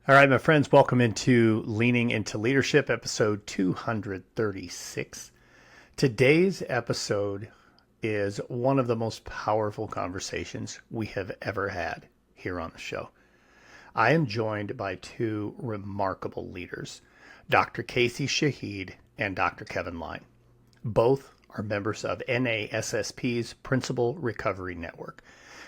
All right, my friends, welcome into Leaning into Leadership, episode 236. Today's episode is one of the most powerful conversations we have ever had here on the show. I am joined by two remarkable leaders, Dr. Kacy Shahid and Dr. Kevin Lein. Both are members of NASSP's Principal Recovery Network.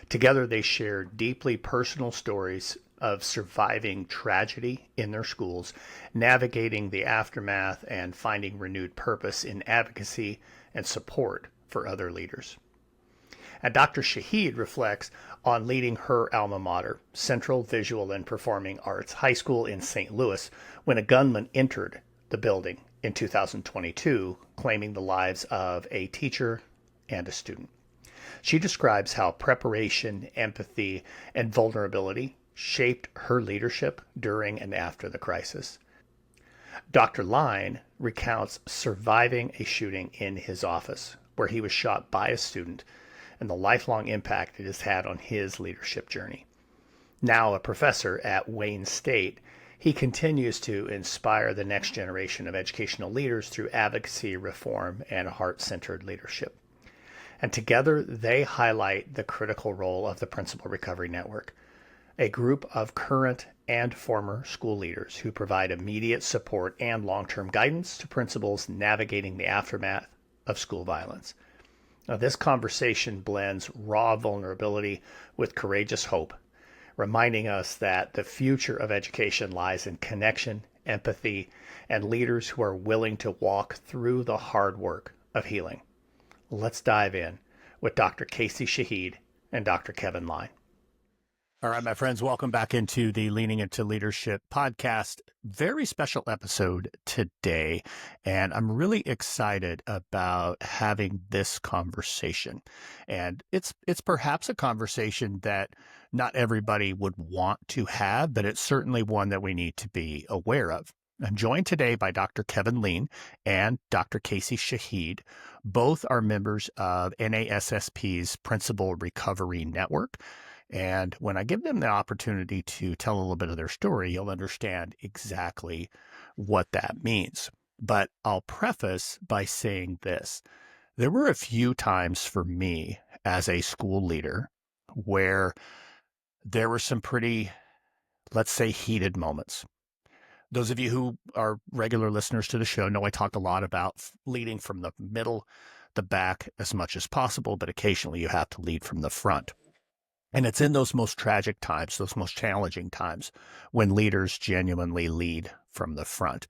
Together, they share deeply personal stories of surviving tragedy in their schools, navigating the aftermath, and finding renewed purpose in advocacy and support for other leaders. And Dr. Shahid reflects on leading her alma mater, Central Visual and Performing Arts High School in St. Louis, when a gunman entered the building in 2022, claiming the lives of a teacher and a student. She describes how preparation, empathy, and vulnerability shaped her leadership during and after the crisis. Dr. Lein recounts surviving a shooting in his office where he was shot by a student and the lifelong impact it has had on his leadership journey. Now a professor at Wayne State, he continues to inspire the next generation of educational leaders through advocacy, reform, and heart-centered leadership. And together, they highlight the critical role of the Principal Recovery Network, a group of current and former school leaders who provide immediate support and long-term guidance to principals navigating the aftermath of school violence. Now, this conversation blends raw vulnerability with courageous hope, reminding us that the future of education lies in connection, empathy, and leaders who are willing to walk through the hard work of healing. Let's dive in with Dr. Kacy Shahid and Dr. Kevin Lein. All right, my friends, welcome back into the Leaning into Leadership podcast. Very special episode today, and I'm really excited about having this conversation. And it's perhaps a conversation that not everybody would want to have, but it's certainly one that we need to be aware of. I'm joined today by Dr. Kevin Lein and Dr. Kacy Shahid. Both are members of NASSP's Principal Recovery Network. And when I give them the opportunity to tell a little bit of their story, you'll understand exactly what that means. But I'll preface by saying this. There were a few times for me as a school leader where there were some pretty, let's say, heated moments. Those of you who are regular listeners to the show know I talk a lot about leading from the middle, the back as much as possible, but occasionally you have to lead from the front. And it's in those most tragic times, those most challenging times, when leaders genuinely lead from the front.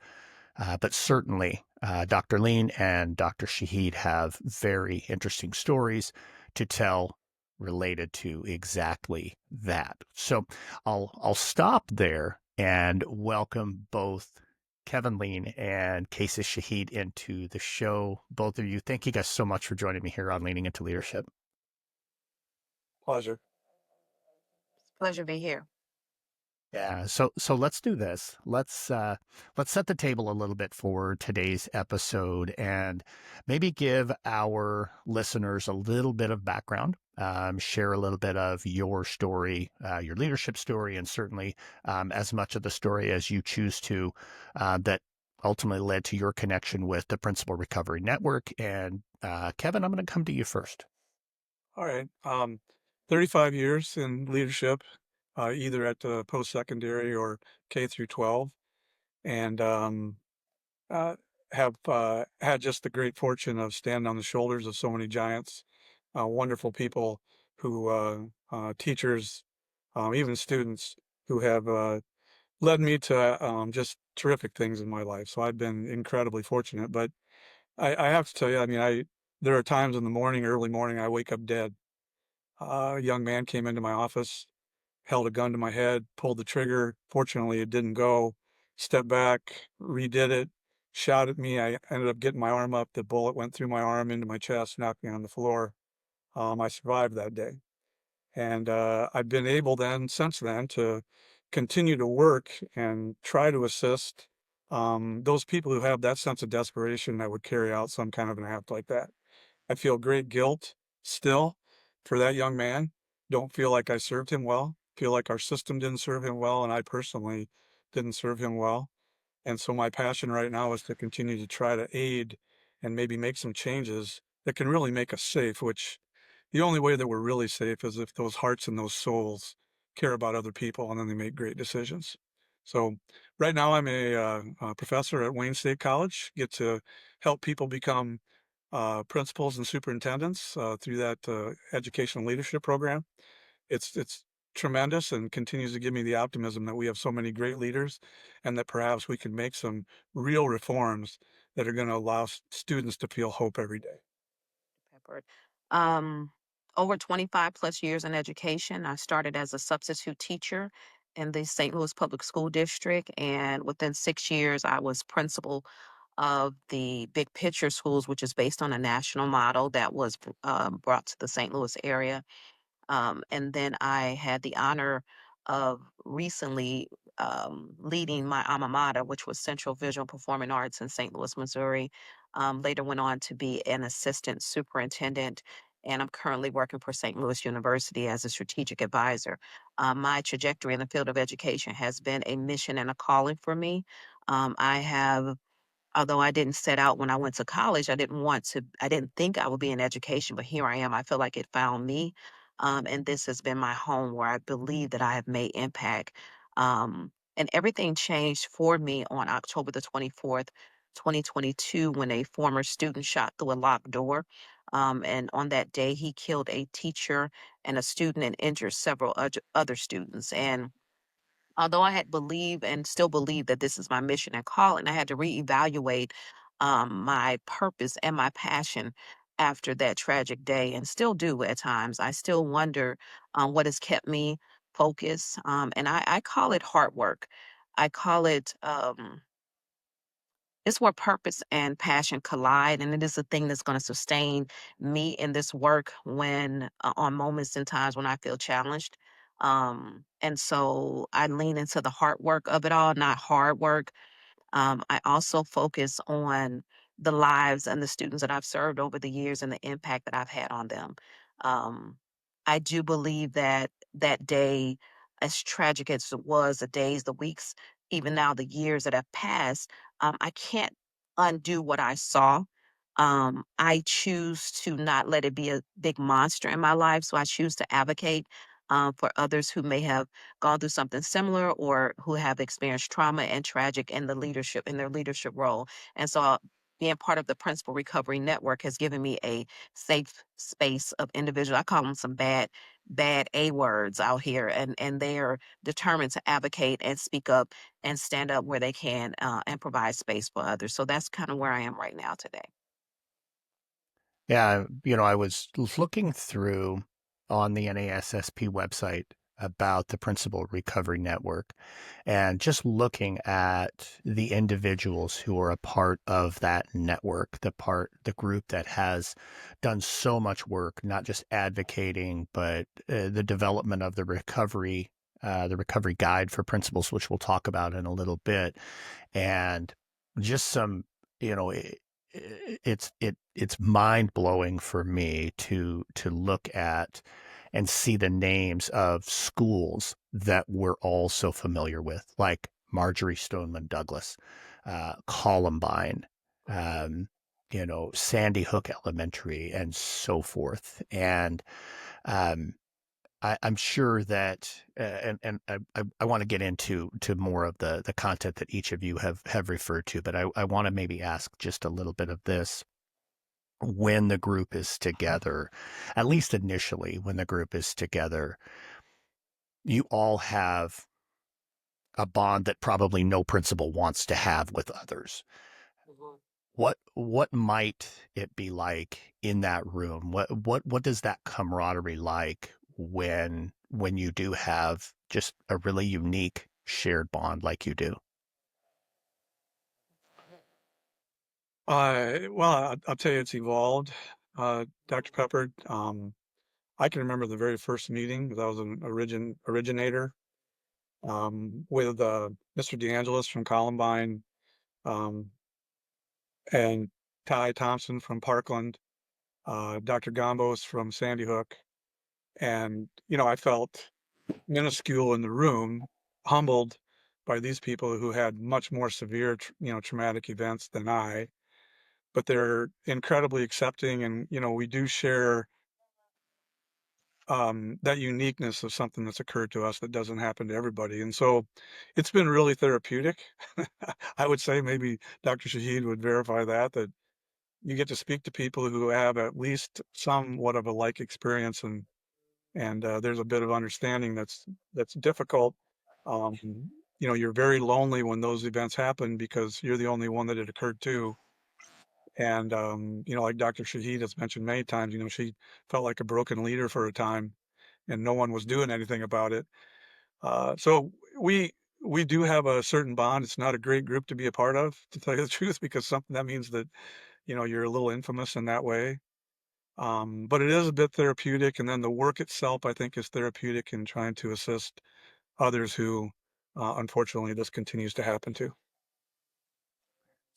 But certainly, Dr. Lein and Dr. Shahid have very interesting stories to tell related to exactly that. So I'll stop there and welcome both Kevin Lein and Kacy Shahid into the show. Both of you, thank you guys so much for joining me here on Leaning into Leadership. Pleasure. Pleasure to be here. Yeah, so let's do this. Let's set the table a little bit for today's episode and maybe give our listeners a little bit of background, share a little bit of your story, your leadership story, and certainly as much of the story as you choose to that ultimately led to your connection with the Principal Recovery Network. And Kevin, I'm going to come to you first. All right. 35 years in leadership, either at the post-secondary or K through 12, and uh, have had just the great fortune of standing on the shoulders of so many giants, wonderful people teachers, even students who have led me to just terrific things in my life. So I've been incredibly fortunate. But I have to tell you, I mean, there are times in the morning, early morning, I wake up dead. A young man came into my office, held a gun to my head, pulled the trigger. Fortunately, it didn't go. Stepped back, redid it, shot at me. I ended up getting my arm up. The bullet went through my arm into my chest, knocked me on the floor. I survived that day. And I've been able then, since then, to continue to work and try to assist those people who have that sense of desperation that would carry out some kind of an act like that. I feel great guilt still for that young man. Don't feel like I served him well. Feel like our system didn't serve him well. And I personally didn't serve him well. And so my passion right now is to continue to try to aid and maybe make some changes that can really make us safe, which the only way that we're really safe is if those hearts and those souls care about other people and then they make great decisions. So right now I'm a professor at Wayne State College, get to help people become principals and superintendents through that educational leadership program. It's tremendous and continues to give me the optimism that we have so many great leaders and that perhaps we can make some real reforms that are going to allow students to feel hope every day. Peppard. Um, Over 25 plus years in education. I started as a substitute teacher in the St. Louis Public School District, and within 6 years, I was principal of the Big Picture Schools, which is based on a national model that was brought to the St. Louis area. And then I had the honor of recently leading my alma mater, which was Central Visual Performing Arts in St. Louis, Missouri. Later went on to be an assistant superintendent, and I'm currently working for St. Louis University as a strategic advisor. My trajectory in the field of education has been a mission and a calling for me. I have Although I didn't set out when I went to college, I didn't think I would be in education, but here I am. I feel like it found me. And this has been my home where I believe that I have made impact. And everything changed for me on October the 24th, 2022, when a former student shot through a locked door. And on that day, he killed a teacher and a student and injured several other students. And although I had believed and still believe that this is my mission and calling, I had to reevaluate my purpose and my passion after that tragic day, and still do at times. I still wonder what has kept me focused, and I call it hard work. I call it it's where purpose and passion collide, and it is the thing that's going to sustain me in this work when on moments and times when I feel challenged. And so I lean into the hard work of it all, not hard work. I also focus on the lives and the students that I've served over the years and the impact that I've had on them. Um, I do believe that that day, as tragic as it was, the days, the weeks, even now the years that have passed, I can't undo what I saw. I choose to not let it be a big monster in my life. So I choose to advocate for others who may have gone through something similar or who have experienced trauma and tragic in their leadership role. And so being part of the Principal Recovery Network has given me a safe space of individuals. I call them some bad A words out here, and they are determined to advocate and speak up and stand up where they can and provide space for others. So that's kind of where I am right now today. Yeah, I was looking through on the NASSP website about the Principal Recovery Network and just looking at the individuals who are a part of that network, the group that has done so much work, not just advocating, but the development of the recovery guide for principals, which we'll talk about in a little bit, and just some, you know, it's mind blowing for me to look at and see the names of schools that we're all so familiar with, like Marjorie Stoneman Douglas, Columbine, um, Sandy Hook Elementary, and so forth. And um, I'm sure that, and I want to get into more of the content that each of you have referred to, but I want to maybe ask just a little bit of this. When the group is together, at least initially, when the group is together, you all have a bond that probably no principal wants to have with others. Mhm. What might it be like in that room? What does that camaraderie like when you do have just a really unique shared bond like you do? I'll tell you, it's evolved. Dr. Peppard, I can remember the very first meeting because I was an originator with Mr. DeAngelis from Columbine um, and Ty Thompson from Parkland, Dr. Gambos from Sandy Hook. And, I felt minuscule in the room, humbled by these people who had much more severe, traumatic events than I, but they're incredibly accepting. And, we do share that uniqueness of something that's occurred to us that doesn't happen to everybody. And so it's been really therapeutic. I would say maybe Dr. Shahid would verify that you get to speak to people who have at least somewhat of a like experience, and there's a bit of understanding that's difficult. Um, you're very lonely when those events happen because you're the only one that it occurred to. And like Dr. Shahid has mentioned many times, she felt like a broken leader for a time, and no one was doing anything about it. So we do have a certain bond. It's not a great group to be a part of, to tell you the truth, because something that means that you're a little infamous in that way. But it is a bit therapeutic, and then the work itself, I think, is therapeutic in trying to assist others who, unfortunately, this continues to happen to.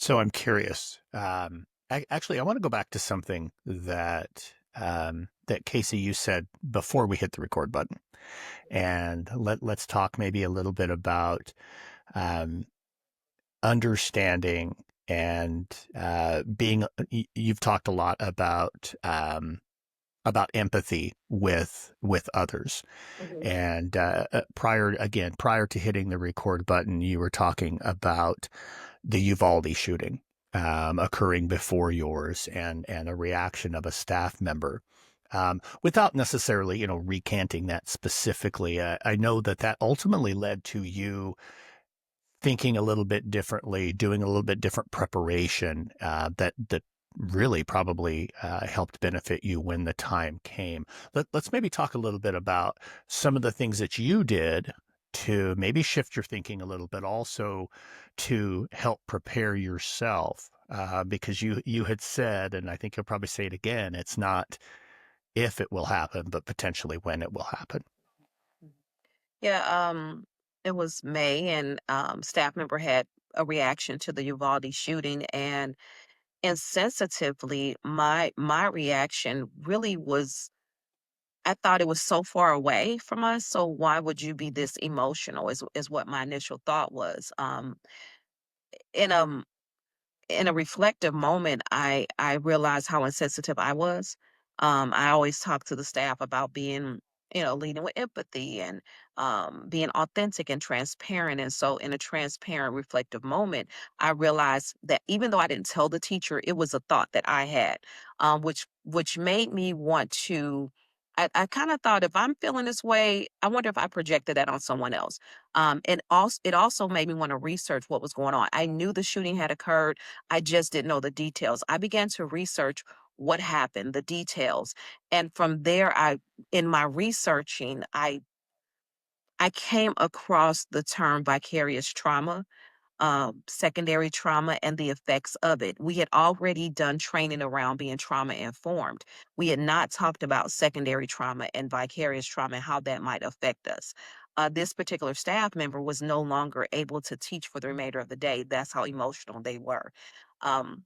So I'm curious. Actually, I want to go back to something that that Kacy, you said before we hit the record button, and let's talk maybe a little bit about um, understanding and being. You've talked a lot about empathy with others, Mhm. and prior to hitting the record button, you were talking about the Uvalde shooting occurring before yours, and a reaction of a staff member. Without necessarily, recanting that specifically, I know that ultimately led to you thinking a little bit differently, doing a little bit different preparation that really probably helped benefit you when the time came. Let's maybe talk a little bit about some of the things that you did to maybe shift your thinking a little bit, also to help prepare yourself. Because you had said, and I think you'll probably say it again, it's not if it will happen, but potentially when it will happen. Yeah, it was May, and staff member had a reaction to the Uvalde shooting, and insensitively, my reaction really was, I thought it was so far away from us. So why would you be this emotional? Is what my initial thought was. In a in a reflective moment, I realized how insensitive I was. I always talk to the staff about being, leading with empathy and being authentic and transparent. And so, in a transparent, reflective moment, I realized that even though I didn't tell the teacher, it was a thought that I had, which made me want to. I kind of thought, if I'm feeling this way, I wonder if I projected that on someone else. And also, it also made me want to research what was going on. I knew the shooting had occurred. I just didn't know the details. I began to research what happened, the details. And from there, in my researching, I came across the term vicarious trauma, secondary trauma, and the effects of it. We had already done training around being trauma informed. We had not talked about secondary trauma and vicarious trauma and how that might affect us. This particular staff member was no longer able to teach for the remainder of the day. That's how emotional they were. Um,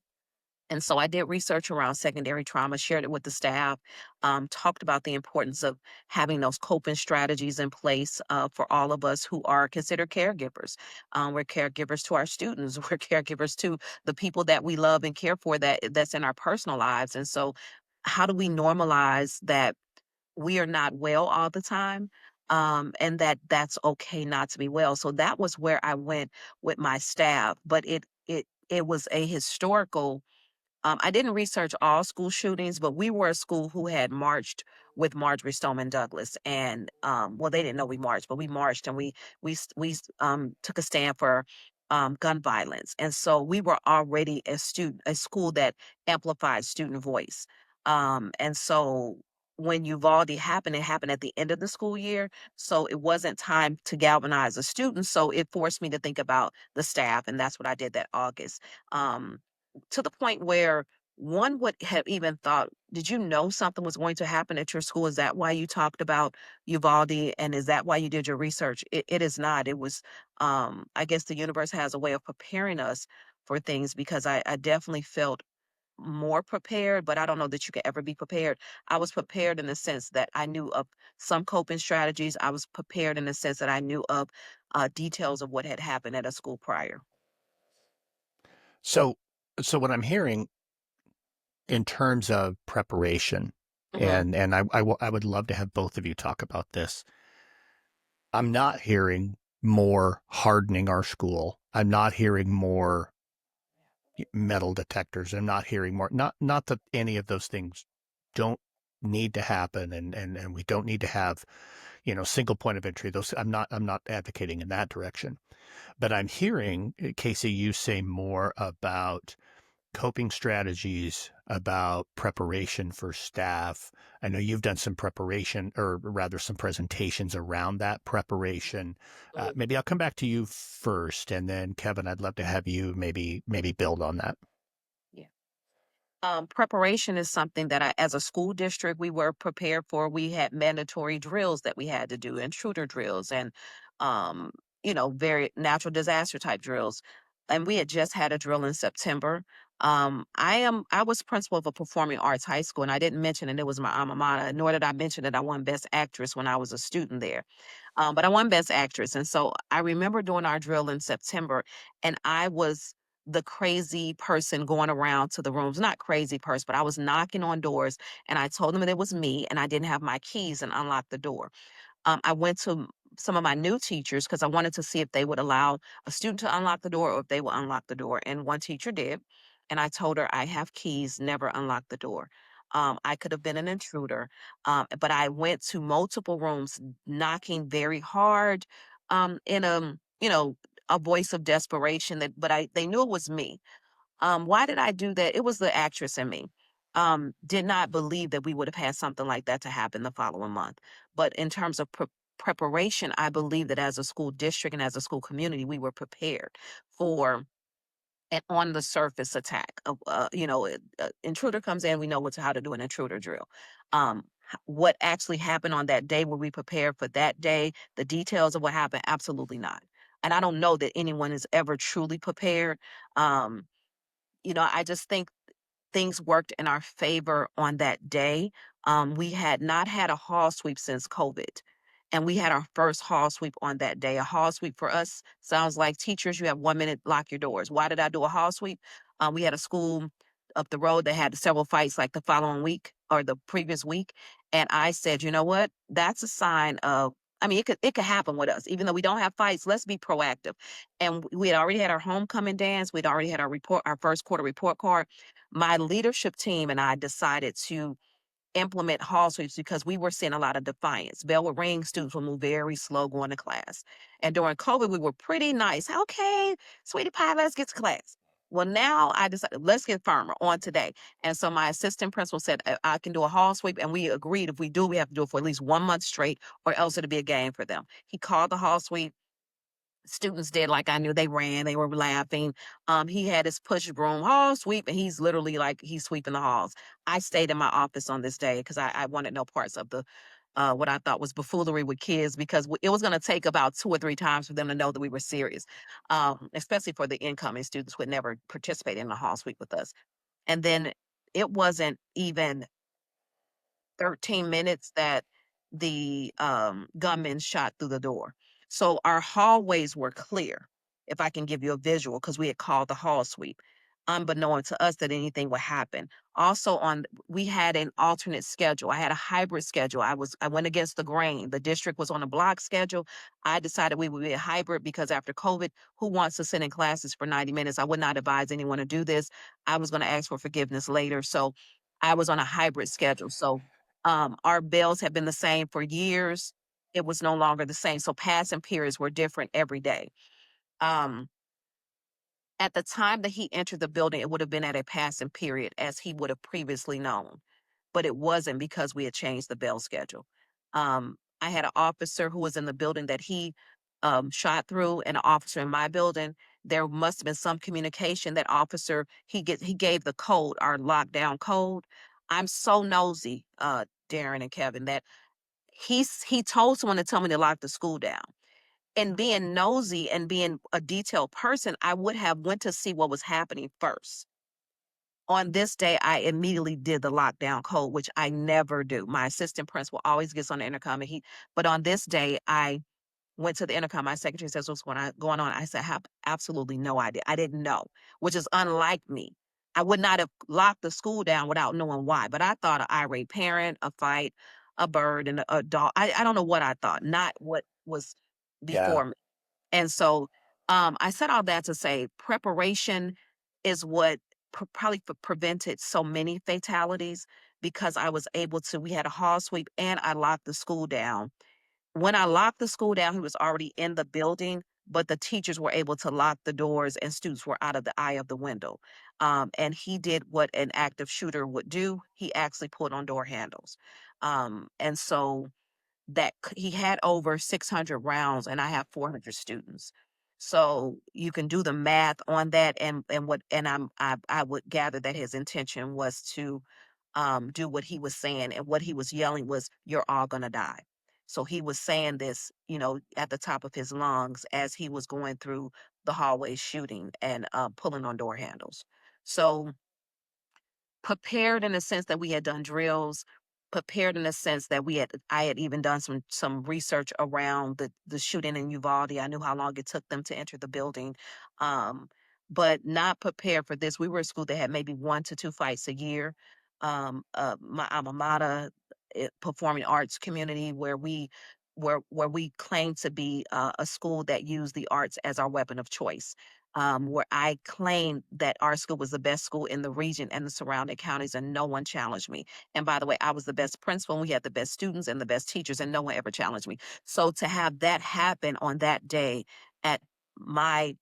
and so I did research around secondary trauma, shared it with the staff, talked about the importance of having those coping strategies in place for all of us who are considered caregivers. We're caregivers to our students. We're caregivers to the people that we love and care for that's in our personal lives. And so, how do we normalize that we are not well all the time? And that's okay not to be well. So that was where I went with my staff, but it was a historical. I didn't research all school shootings, but we were a school who had marched with Marjorie Stoneman Douglas, and well, they didn't know we marched, but we marched, and we took a stand for gun violence, and so we were already a school that amplified student voice, and so. When Uvalde happened, it happened at the end of the school year. So it wasn't time to galvanize the students. So it forced me to think about the staff. And that's what I did that August. Um, to the point where one would have even thought, did you know something was going to happen at your school? Is that why you talked about Uvalde? And is that why you did your research? It is not. It was, I guess the universe has a way of preparing us for things, because I definitely felt more prepared, but I don't know that you could ever be prepared. I was prepared in the sense that I knew of some coping strategies. I was prepared in the sense that I knew of details of what had happened at a school prior. So, so what I'm hearing in terms of preparation, Hmm. and I would love to have both of you talk about this. I'm not hearing more hardening our school. I'm not hearing more metal detectors. I'm not hearing more. Not that any of those things don't need to happen, and we don't need to have, single point of entry. Those I'm not advocating in that direction. But I'm hearing, Kacy, you say more about coping strategies, about preparation for staff. I know you've done some preparation, or rather some presentations around that preparation. Maybe I'll come back to you first, and then Kevin, I'd love to have you maybe build on that. Yeah. Preparation is something that as a school district, we were prepared for. We had mandatory drills that we had to do, intruder drills, and um, very natural disaster type drills. And we had just had a drill in September. I was principal of a performing arts high school, and I didn't mention it. It was my alma mater, nor did I mention that I won Best Actress when I was a student there. But I won Best Actress, and so I remember doing our drill in September, and I was the crazy person going around to the rooms. Not crazy person, but I was knocking on doors and I told them that it was me and I didn't have my keys and unlocked the door. I went to some of my new teachers because I wanted to see if they would allow a student to unlock the door or if they would unlock the door. And one teacher did. And I told her, I have keys, never unlock the door. I could have been an intruder, but I went to multiple rooms, knocking very hard, in a voice of desperation. But they knew it was me. Why did I do that? It was the actress in me. Did not believe that we would have had something like that to happen the following month. But in terms of preparation, I believe that as a school district and as a school community, we were prepared for an on the surface attack. Intruder comes in, we know how to do an intruder drill. What actually happened on that day? Were we prepared for that day? The details of what happened? Absolutely not. And I don't know that anyone is ever truly prepared. Um, I just think things worked in our favor on that day. We had not had a hall sweep since COVID, and we had our first hall sweep on that day. A hall sweep for us sounds like teachers, you have 1 minute, lock your doors. Why did I do a hall sweep? We had a school up the road that had several fights like the following week or the previous week. And I said, you know what? That's a sign of, I mean, it could happen with us. Even though we don't have fights, let's be proactive. And we had already had our homecoming dance. We'd already had our first quarter report card. My leadership team and I decided to implement hall sweeps because we were seeing a lot of defiance. Bell would ring, students would move very slow going to class. And during COVID, we were pretty nice. Okay, sweetie pie, let's get to class. Well, now I decided, let's get firmer on today. And so my assistant principal said, I can do a hall sweep. And we agreed if we do, we have to do it for at least 1 month straight, or else it'll be a game for them. He called the hall sweep. Students did like I knew. They ran, they were laughing. He had his push broom hall sweep, and he's literally like he's sweeping the halls. I stayed in my office on this day because I wanted no parts of the what I thought was buffoonery with kids because it was going to take about 2 or 3 times for them to know that we were serious, especially for the incoming students who had never participated in a hall sweep with us. And then it wasn't even 13 minutes that the gunman shot through the door. So our hallways were clear, if I can give you a visual, because we had called the hall sweep, unbeknown to us that anything would happen. Also, we had an alternate schedule. I had a hybrid schedule. I went against the grain. The district was on a block schedule. I decided we would be a hybrid because after COVID, who wants to sit in classes for 90 minutes? I would not advise anyone to do this. I was going to ask for forgiveness later. So I was on a hybrid schedule. So our bills have been the same for years. It was no longer the same. So passing periods were different every day. Um, at the time that he entered the building, it would have been at a passing period as he would have previously known, but it wasn't because we had changed the bell schedule. I had an officer who was in the building that he shot through, and an officer in my building. There must have been some communication. That officer he gave the code, our lockdown code. I'm so nosy, Darrin and Kevin, that he told someone to tell me to lock the school down. And being nosy and being a detailed person, I would have went to see what was happening first. On this day, I immediately did the lockdown code, which I never do. My assistant principal always gets on the intercom, but on this day, I went to the intercom. My secretary says, "What's going on?" I said, "I have absolutely no idea. I didn't know," which is unlike me. I would not have locked the school down without knowing why. But I thought an irate parent, a fight, a bird, and a dog. I don't know what I thought, not what was Yeah. before me. And so I said all that to say preparation is what probably prevented so many fatalities because I was able to. We had a hall sweep and I locked the school down. When I locked the school down, he was already in the building, but the teachers were able to lock the doors and students were out of the eye of the window. And he did what an active shooter would do. He actually pulled on door handles. And so he had over 600 rounds and I have 400 students. So you can do the math on that and I would gather that his intention was to do what he was saying, and what he was yelling was, "You're all going to die." So he was saying this, at the top of his lungs as he was going through the hallway shooting and pulling on door handles. So prepared in the sense that we had done drills, prepared in the sense that I had even done some research around the shooting in Uvalde. I knew how long it took them to enter the building. Um, but not prepared for this. We were a school that had maybe 1 to 2 fights a year. My alma mater, performing arts community, where we claim to be a school that used the arts as our weapon of choice, where I claimed that our school was the best school in the region and the surrounding counties, and no one challenged me. And by the way, I was the best principal, and we had the best students and the best teachers, and no one ever challenged me. So to have that happen on that day at my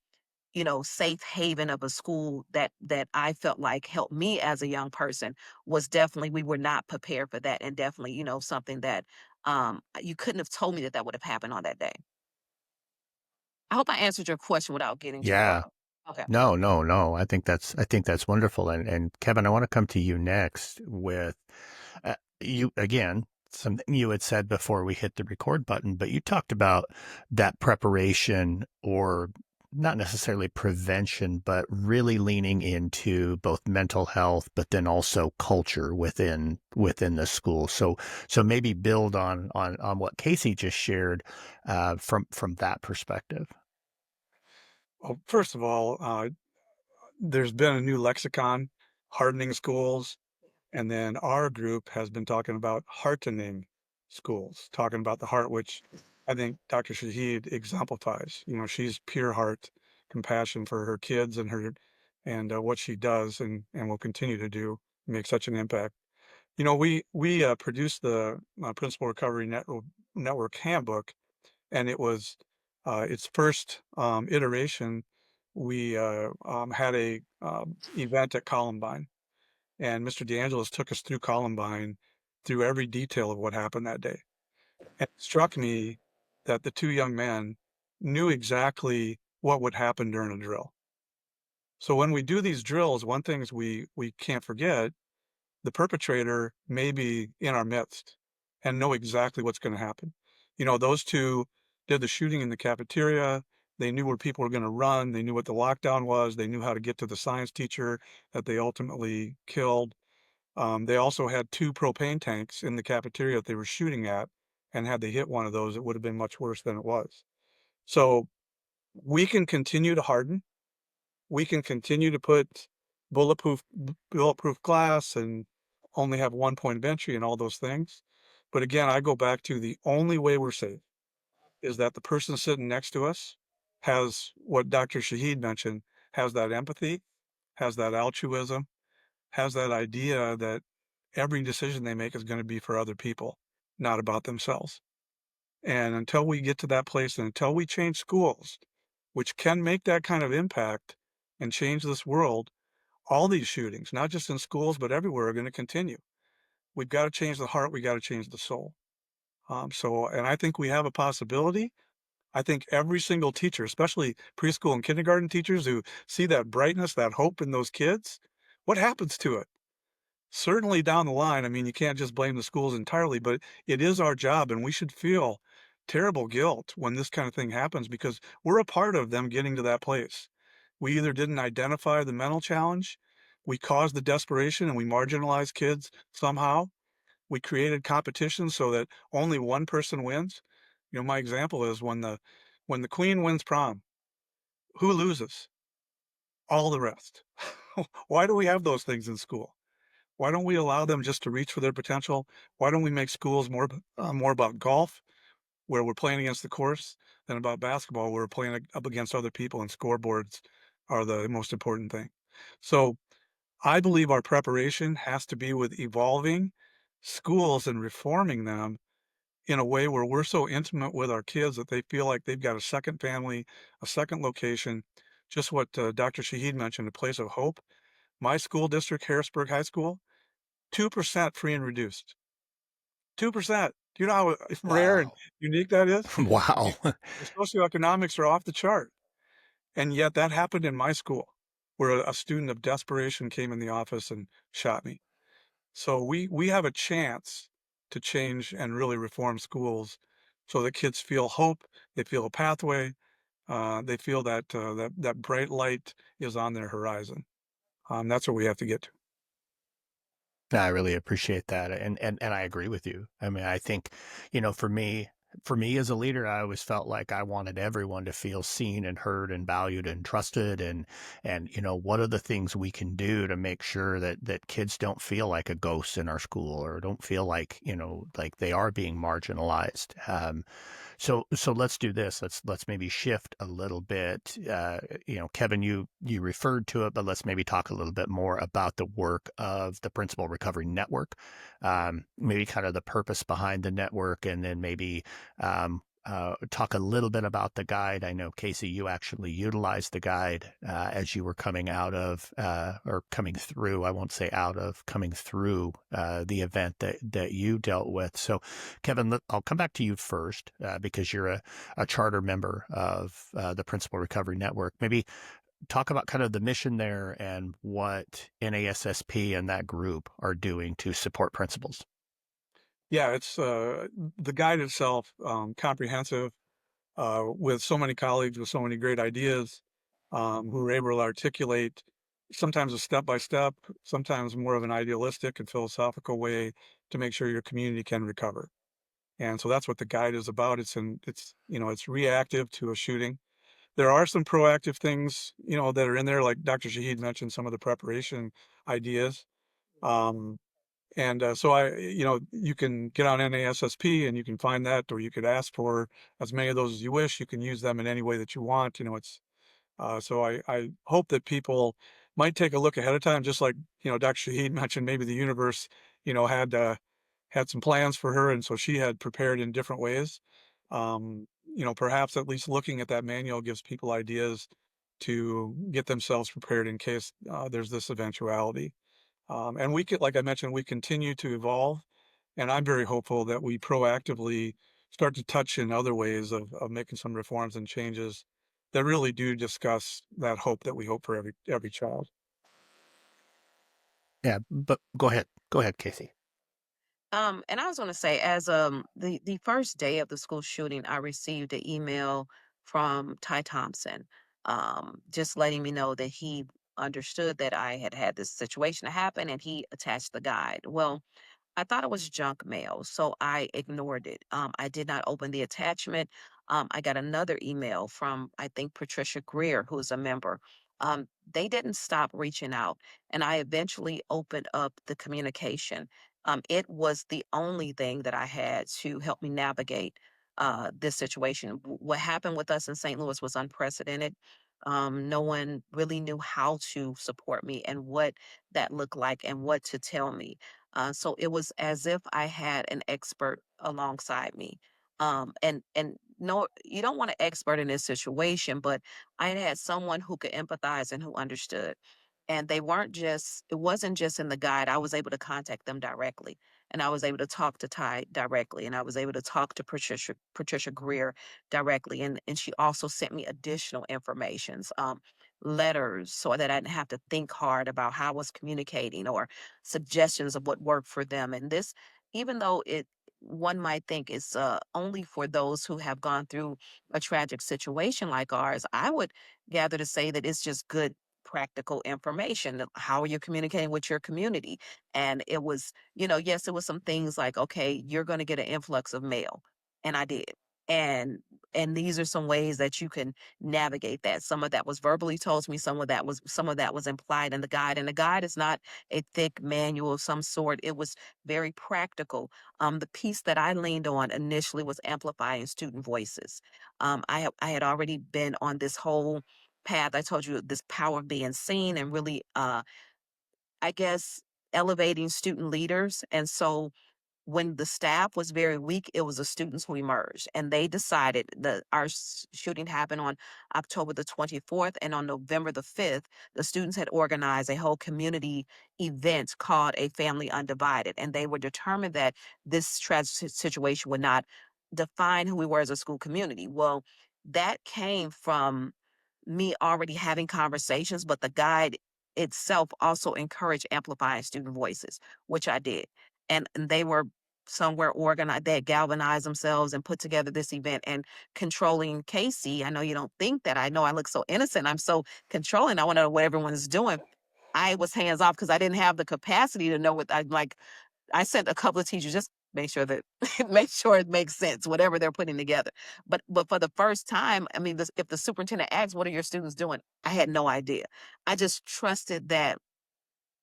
safe haven of a school that I felt like helped me as a young person was definitely, we were not prepared for that, and definitely, something that you couldn't have told me that that would have happened on that day. I hope I answered your question without getting too far. Yeah. Okay. No, no, no. I think that's wonderful. And Kevin, I want to come to you next with you again, something you had said before we hit the record button, but you talked about that preparation, or not necessarily prevention, but really leaning into both mental health, but then also culture within the school. So maybe build on what Kacy just shared from that perspective. Well, first of all, there's been a new lexicon, hardening schools, and then our group has been talking about heartening schools, talking about the heart, which I think Dr. Shahid exemplifies. She's pure heart, compassion for her kids and what she does and will continue to do, make such an impact. We produced the Principal Recovery Network Handbook, and it was its first iteration. We had a event at Columbine, and Mr. DeAngelis took us through Columbine, through every detail of what happened that day. And it struck me that the two young men knew exactly what would happen during a drill. So when we do these drills, one thing is we can't forget, the perpetrator may be in our midst and know exactly what's going to happen. Those two did the shooting in the cafeteria. They knew where people were going to run. They knew what the lockdown was. They knew how to get to the science teacher that they ultimately killed. They also had two propane tanks in the cafeteria that they were shooting at, and had they hit one of those, it would have been much worse than it was. So we can continue to harden. We can continue to put bulletproof glass and only have one point of entry and all those things. But again, I go back to the only way we're safe is that the person sitting next to us has what Dr. Shahid mentioned, has that empathy, has that altruism, has that idea that every decision they make is going to be for other people, not about themselves. And until we get to that place, and until we change schools, which can make that kind of impact and change this world, all these shootings, not just in schools, but everywhere, are going to continue. We've got to change the heart. We got to change the soul. And I think we have a possibility. I think every single teacher, especially preschool and kindergarten teachers who see that brightness, that hope in those kids, what happens to it? Certainly down the line, I mean, you can't just blame the schools entirely, but it is our job, and we should feel terrible guilt when this kind of thing happens because we're a part of them getting to that place. We either didn't identify the mental challenge, we caused the desperation, and we marginalized kids somehow. We created competition so that only one person wins. My example is when the queen wins prom, who loses? All the rest. Why do we have those things in school? Why don't we allow them just to reach for their potential? Why don't we make schools more about golf, where we're playing against the course, than about basketball, where we're playing up against other people and scoreboards are the most important thing. So I believe our preparation has to be with evolving schools and reforming them in a way where we're so intimate with our kids that they feel like they've got a second family, a second location. Just what Dr. Shahid mentioned, a place of hope. My school district, Harrisburg High School, 2% free and reduced. 2%. Do you know how rare and Wow. unique that is? Wow. The the socioeconomics are off the chart. And yet that happened in my school, where a student of desperation came in the office and shot me. So we have a chance to change and really reform schools so that kids feel hope, they feel a pathway, they feel that that bright light is on their horizon. That's what we have to get to. I really appreciate that, and I agree with you. I mean, I think, for me as a leader, I always felt like I wanted everyone to feel seen and heard and valued and trusted, and what are the things we can do to make sure that kids don't feel like a ghost in our school or don't feel like like they are being marginalized. So let's do this. Let's maybe shift a little bit. Kevin, you referred to it, but let's maybe talk a little bit more about the work of the Principal Recovery Network. Maybe kind of the purpose behind the network, and then maybe talk a little bit about the guide. I know, Kacy, you actually utilized the guide as you were coming out of or coming through. I won't say out of, coming through the event that you dealt with. So, Kevin, I'll come back to you first because you're a charter member of the Principal Recovery Network. Maybe talk about kind of the mission there and what NASSP and that group are doing to support principals. Yeah, it's the guide itself, comprehensive, with so many colleagues with so many great ideas, who are able to articulate sometimes a step by step, sometimes more of an idealistic and philosophical way to make sure your community can recover. And so that's what the guide is about. It's reactive to a shooting. There are some proactive things, that are in there, like Dr. Shahid mentioned some of the preparation ideas. Um, so you can get on NASSP and you can find that, or you could ask for as many of those as you wish. You can use them in any way that you want. So I hope that people might take a look ahead of time, just like, Dr. Shahid mentioned, maybe the universe, had some plans for her. And so she had prepared in different ways. Perhaps at least looking at that manual gives people ideas to get themselves prepared in case there's this eventuality. And like I mentioned, we continue to evolve. And I'm very hopeful that we proactively start to touch in other ways of making some reforms and changes that really do discuss that hope that we hope for every child. Yeah, but go ahead, Kacy. And I was going to say, as the first day of the school shooting, I received an email from Ty Thompson, just letting me know that he understood that I had had this situation happen, and he attached the guide. Well, I thought it was junk mail, so I ignored it. I did not open the attachment. I got another email from, I think, Patricia Greer, who's a member. They didn't stop reaching out, and I eventually opened up the communication. It was the only thing that I had to help me navigate this situation. What happened with us in St. Louis was unprecedented. No one really knew how to support me and what that looked like and what to tell me. So it was as if I had an expert alongside me. And no, you don't want an expert in this situation, but I had someone who could empathize and who understood. And it wasn't just in the guide. I was able to contact them directly. And I was able to talk to Ty directly. And I was able to talk to Patricia Greer directly. And she also sent me additional informations, letters, so that I didn't have to think hard about how I was communicating, or suggestions of what worked for them. And this, even though one might think it's only for those who have gone through a tragic situation like ours, I would gather to say that it's just good practical information. How are you communicating with your community? And it was, yes, it was some things like, okay, you're going to get an influx of mail. And I did. and and these are some ways that you can navigate that. Some of that was verbally told to me, some of that was implied in the guide. And the guide is not a thick manual of some sort. It was very practical. The piece that I leaned on initially was amplifying student voices. I had already been on this whole path. I told you, this power of being seen, and really I guess elevating student leaders. And so when the staff was very weak, it was the students who emerged, and they decided that shooting happened on October the 24th, and on November the 5th, the students had organized a whole community event called A Family Undivided, and they were determined that this tragic situation would not define who we were as a school community. Well, that came from me already having conversations, but the guide itself also encouraged amplifying student voices, which I did. And they were somewhere organized, they had galvanized themselves and put together this event. And controlling Kacy, I know you don't think that. I know I look so innocent. I'm so controlling. I want to know what everyone's doing. I was hands off because I didn't have the capacity to know what I like. I sent a couple of teachers, just make sure that make sure it makes sense, whatever they're putting together. But for the first time, I mean, if the superintendent asks, "What are your students doing?" I had no idea. I just trusted that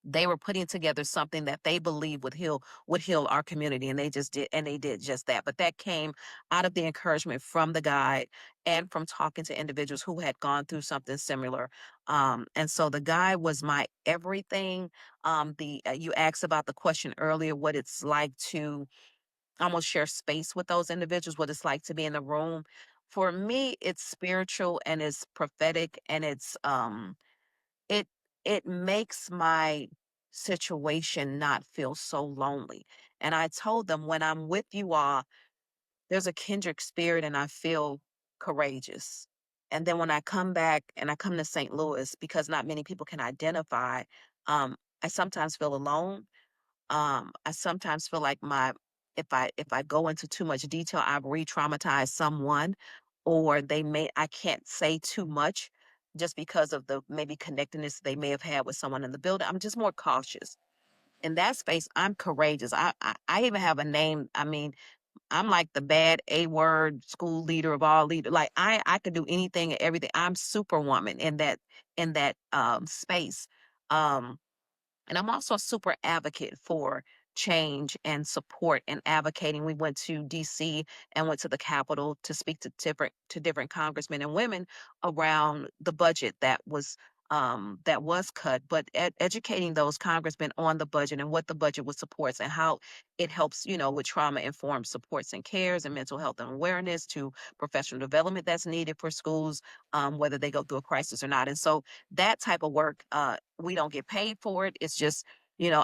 they were putting together something that they believed would heal our community, and they did just that. But that came out of the encouragement from the guide and from talking to individuals who had gone through something similar. And so the guide was my everything. The You asked about the question earlier, what it's like to almost share space with those individuals, what it's like to be in the room. For me, it's spiritual and it's prophetic, and it it makes my situation not feel so lonely. And I told them, when I'm with you all, there's a kindred spirit and I feel courageous. And then when I come back and I come to St. Louis, because not many people can identify, I sometimes feel alone. I sometimes feel like my if I go into too much detail, I've re-traumatized someone, or I can't say too much just because of the maybe connectedness they may have had with someone in the building. I'm just more cautious. In that space, I'm courageous. I even have a name. I mean, I'm like the bad A word school leader of all leaders. Like I could do anything and everything. I'm superwoman in that space. Um and I'm also a super advocate for change and support and advocating. We went to DC and went to the Capitol to speak to different congressmen and women around the budget that was cut, but educating those congressmen on the budget and what the budget would supports and how it helps, with trauma informed supports and cares and mental health and awareness to professional development that's needed for schools, whether they go through a crisis or not. And so that type of work, we don't get paid for it. It's just,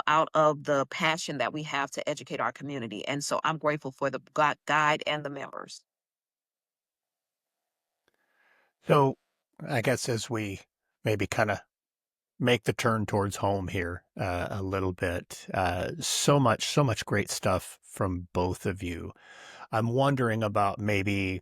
out of the passion that we have to educate our community. And so I'm grateful for the guide and the members. So I guess as we maybe kind of make the turn towards home here a little bit, so much great stuff from both of you. I'm wondering about maybe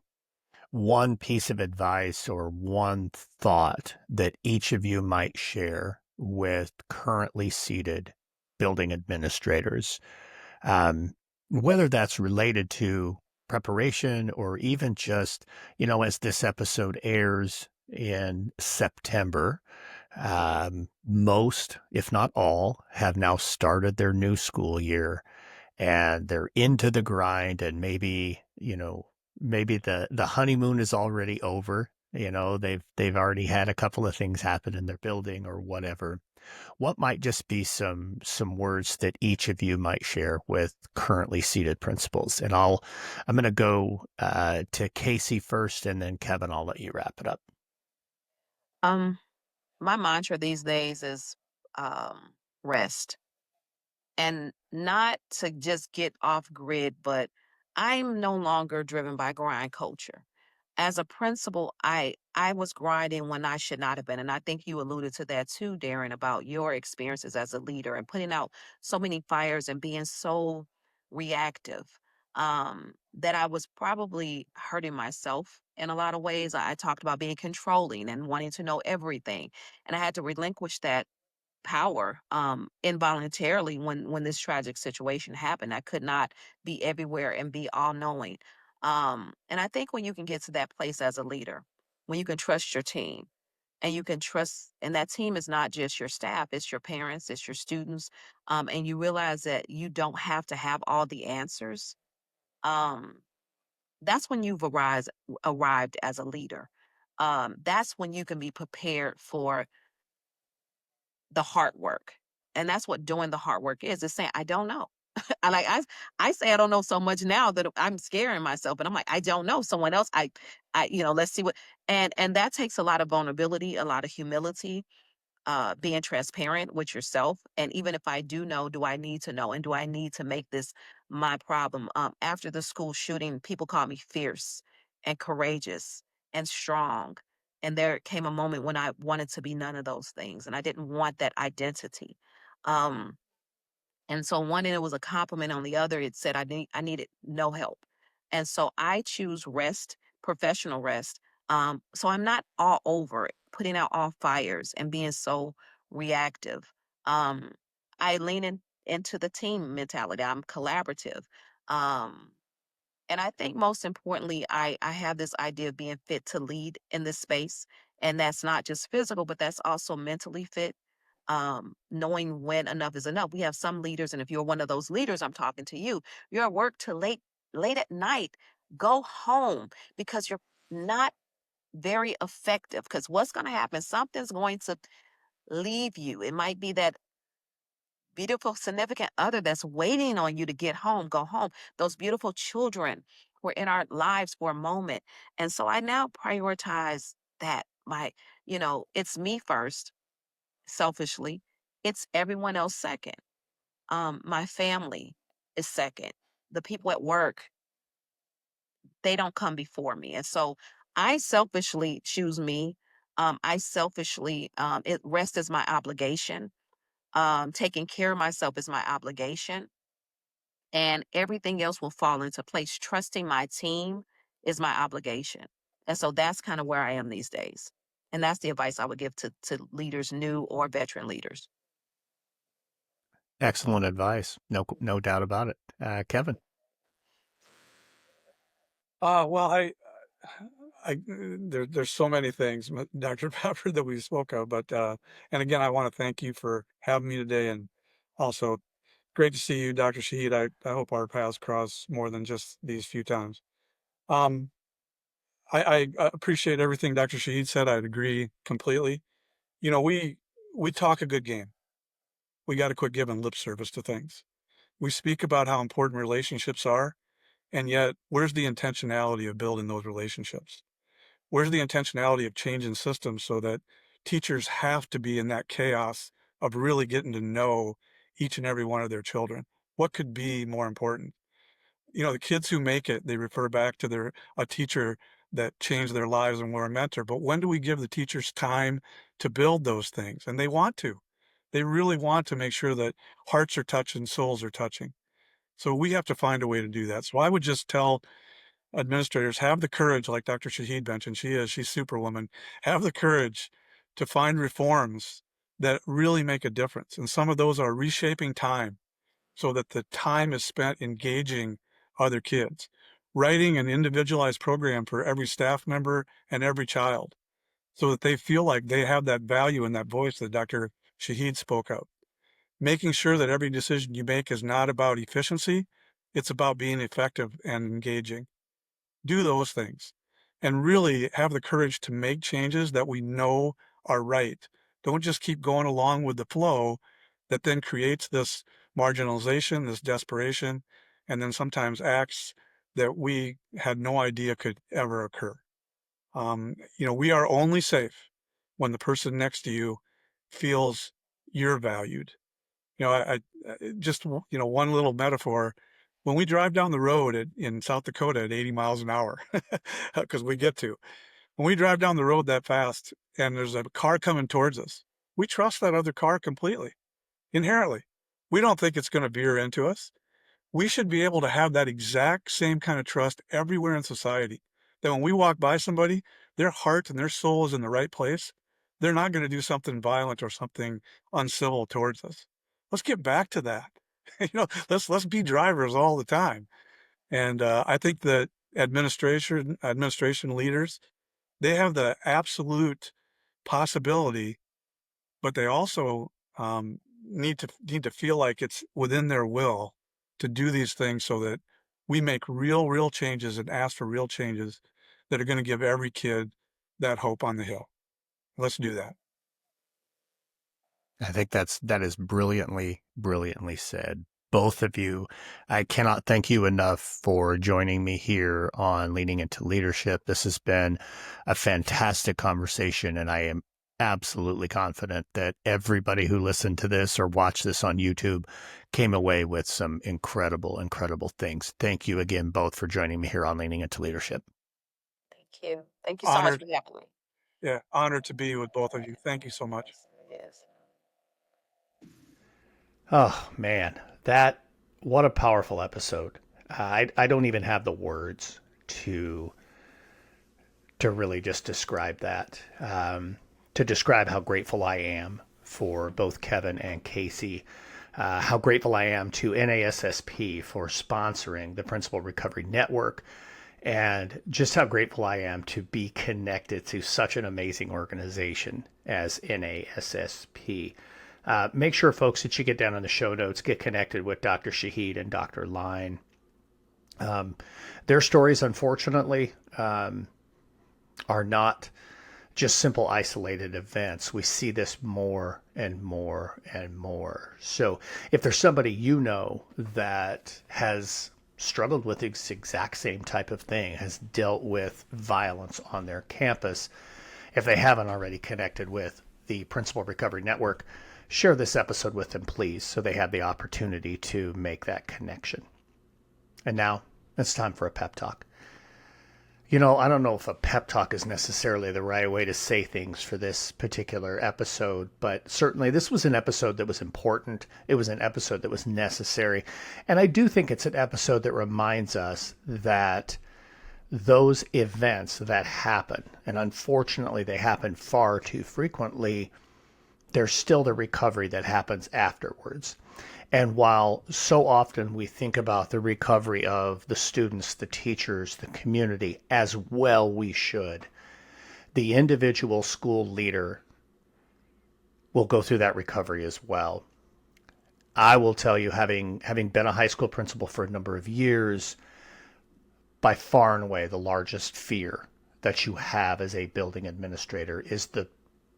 one piece of advice or one thought that each of you might share with currently seated building administrators, whether that's related to preparation or even just, as this episode airs in September, most, if not all, have now started their new school year and they're into the grind, and maybe the honeymoon is already over. They've already had a couple of things happen in their building or whatever. What might just be some words that each of you might share with currently seated principals? And I'm going to go to Kacy first, and then Kevin, I'll let you wrap it up. Um, my mantra these days is rest. And not to just get off grid, but I'm no longer driven by grind culture. As a principal, I was grinding when I should not have been. And I think you alluded to that too, Darrin, about your experiences as a leader and putting out so many fires and being so reactive, that I was probably hurting myself in a lot of ways. I talked about being controlling and wanting to know everything. And I had to relinquish that power involuntarily when this tragic situation happened. I could not be everywhere and be all knowing. And I think when you can get to that place as a leader, when you can trust your team, and you can trust, and that team is not just your staff, it's your parents, it's your students, and you realize that you don't have to have all the answers. um, that's when arrived as a leader. That's when you can be prepared for the hard work. And that's what doing the hard work is. It's saying, I don't know. I say I don't know so much now that I'm scaring myself. And I'm like, I don't know. Someone else, let's see what, and that takes a lot of vulnerability, a lot of humility, being transparent with yourself. And even if I do know, do I need to know? And do I need to make this my problem? After the school shooting, people called me fierce and courageous and strong. And there came a moment when I wanted to be none of those things. And I didn't want that identity. Um, and so one end it was a compliment, on the other it said I needed no help. And so I choose rest, professional rest. So I'm not all over it, putting out all fires and being so reactive. Um, I into the team mentality. I'm collaborative. Um, and I think most importantly, I have this idea of being fit to lead in this space. And that's not just physical, but that's also mentally fit. Knowing when enough is enough. We have some leaders, and if you're one of those leaders, I'm talking to you, you're at work till late at night. Go home because you're not very effective. Because what's going to happen? Something's going to leave you. It might be that beautiful significant other that's waiting on you to get home, go home. Those beautiful children were in our lives for a moment. And so I now prioritize that. It's me first, selfishly. It's everyone else second. My family is second. The people at work, they don't come before me. And so I selfishly choose me. Rest is my obligation. Taking care of myself is my obligation, and everything else will fall into place. Trusting my team is my obligation. And so that's kind of where I am these days. And that's the advice I would give to leaders, new or veteran leaders. Excellent advice. No doubt about it. Kevin. Well, there's so many things, Dr. Pepper, that we spoke of, but, and again, I want to thank you for having me today. And also great to see you, Dr. Shahid. I hope our paths cross more than just these few times. Um, I appreciate everything Dr. Shahid said. I'd agree completely. You know, we talk a good game. We got to quit giving lip service to things. We speak about how important relationships are, and yet where's the intentionality of building those relationships? Where's the intentionality of changing systems so that teachers have to be in that chaos of really getting to know each and every one of their children? What could be more important? You know, the kids who make it, they refer back to a teacher that changed their lives and were a mentor. But when do we give the teachers time to build those things? And they want to. They really want to make sure that hearts are touching, souls are touching. So we have to find a way to do that. So I would just tell administrators, have the courage, like Dr. Shahid mentioned, she's superwoman, have the courage to find reforms that really make a difference. And some of those are reshaping time so that the time is spent engaging other kids, writing an individualized program for every staff member and every child so that they feel like they have that value and that voice that Dr. Shahid spoke of. Making sure that every decision you make is not about efficiency, it's about being effective and engaging. Do those things and really have the courage to make changes that we know are right. Don't just keep going along with the flow that then creates this marginalization, this desperation, and then sometimes acts that we had no idea could ever occur. We are only safe when the person next to you feels you're valued. Just, one little metaphor. When we drive down the road in South Dakota at 80 miles an hour, because we get to, when we drive down the road that fast and there's a car coming towards us, we trust that other car completely, inherently. We don't think it's going to veer into us. We should be able to have that exact same kind of trust everywhere in society. That when we walk by somebody, their heart and their soul is in the right place. They're not going to do something violent or something uncivil towards us. Let's get back to that. Let's be drivers all the time. And I think that administration leaders, they have the absolute possibility, but they also need to feel like it's within their will to do these things so that we make real changes and ask for real changes that are going to give every kid that hope on the hill. Let's do that. I think that is brilliantly said. Both of you, I cannot thank you enough for joining me here on Leaning into Leadership. This has been a fantastic conversation, and I am absolutely confident that everybody who listened to this or watched this on YouTube came away with some incredible things. Thank you again both for joining me here on Leaning into Leadership. Thank you. Thank you so much Honored. for having me. Yeah, honored to be with both of you. Thank you so much. Yes. Oh man, what a powerful episode. I don't even have the words to really just describe that. To describe how grateful I am for both Kevin and Kacy. How grateful I am to NASSP for sponsoring the Principal Recovery Network, and just how grateful I am to be connected to such an amazing organization as NASSP. Make sure, folks, that you get down in the show notes, get connected with Dr. Shahid and Dr. Lein. Their stories, unfortunately, are not just simple isolated events. We see this more and more and more. So if there's somebody you know that has struggled with this exact same type of thing, has dealt with violence on their campus, if they haven't already connected with the Principal Recovery Network, share this episode with them, please, so they have the opportunity to make that connection. And now it's time for a pep talk. You know, I don't know if a pep talk is necessarily the right way to say things for this particular episode, but certainly this was an episode that was important. It was an episode that was necessary. And I do think it's an episode that reminds us that those events that happen, and unfortunately they happen far too frequently, there's still the recovery that happens afterwards. And while so often we think about the recovery of the students, the teachers, the community, as well we should, the individual school leader will go through that recovery as well. I will tell you, having been a high school principal for a number of years, by far and away the largest fear that you have as a building administrator is the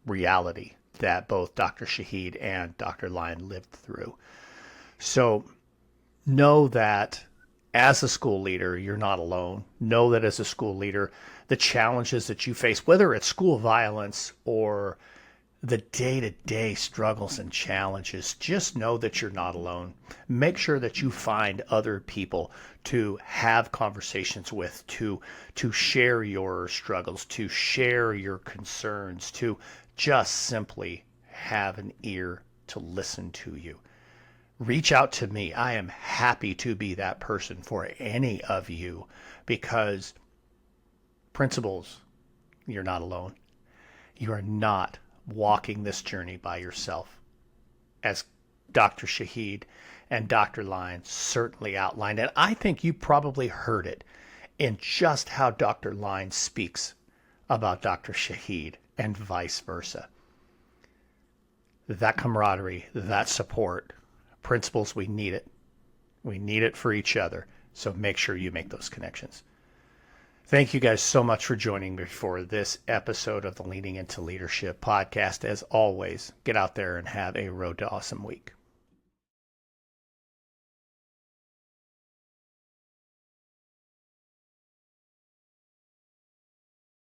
reality that both Dr. Shahid and Dr. Lein lived through. So know that as a school leader, you're not alone. Know that as a school leader, the challenges that you face, whether it's school violence or the day-to-day struggles and challenges, just know that you're not alone. Make sure that you find other people to have conversations with, to share your struggles, to share your concerns, to just simply have an ear to listen to you. Reach out to me. I am happy to be that person for any of you, because principals, you're not alone. You are not walking this journey by yourself, as Dr. Shahid and Dr. Lein certainly outlined. And I think you probably heard it in just how Dr. Lein speaks about Dr. Shahid and vice versa. That camaraderie, that support, principals, we need it. We need it for each other. So make sure you make those connections. Thank you guys so much for joining me for this episode of the Leaning into Leadership podcast. As always, get out there and have a road to awesome week.